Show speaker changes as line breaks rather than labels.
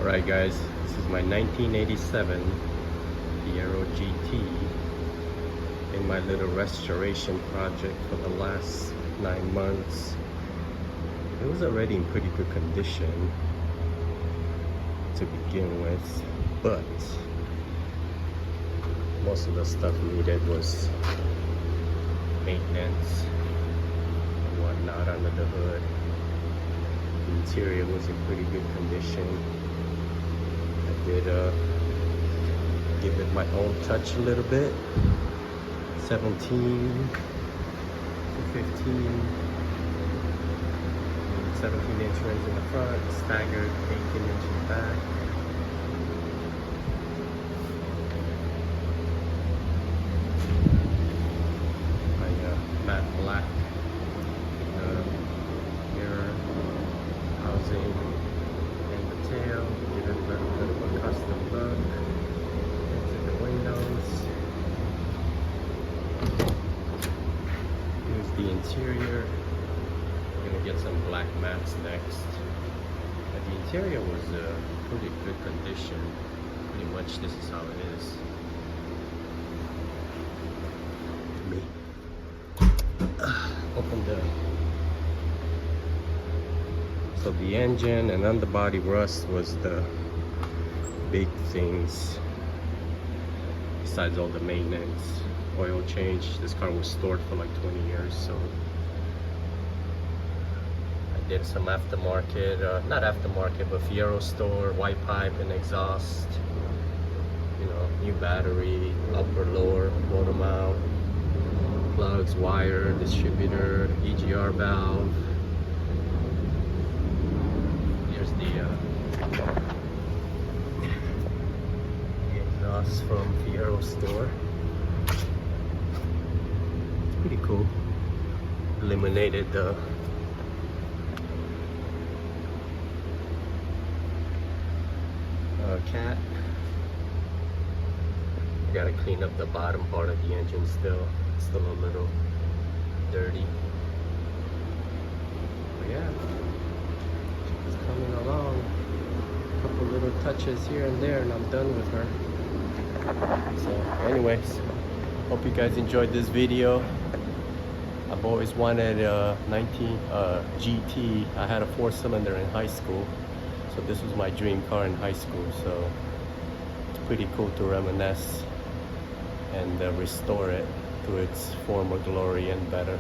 Alright guys, this is my 1987 Fiero GT in my little restoration project for the last 9 months. It was already in pretty good condition to begin with, but most of the stuff needed was maintenance and whatnot under the hood. The interior was in pretty good condition. I did give it my own touch a little bit. 17 to 15, 17-inch rims in the front, staggered 18-inch in the back. My matte black mirror housing and the tail, give it a little bit of a custom look into the windows. Here's the interior. I'm gonna get some black mats next. But the interior was pretty good condition. Pretty much this is how it is. Me. Open the. So the engine and underbody rust was the big things. Besides all the maintenance, oil change. This car was stored for like 20 years, so I did some aftermarket, not aftermarket, but Fiero store, white pipe and exhaust. You know, new battery, upper, lower, motor mount, plugs, wire, distributor, EGR valve. Here's the exhaust from Fiero store. It's pretty cool. Eliminated the cat. I gotta clean up the bottom part of the engine still. It's still a little dirty. But yeah, she's coming along. A couple little touches here and there and I'm done with her. So anyways, hope you guys enjoyed this video. I've always wanted a GT. I had a 4-cylinder in high school, so this was my dream car in high school. So it's pretty cool to reminisce and restore it to its former glory and better.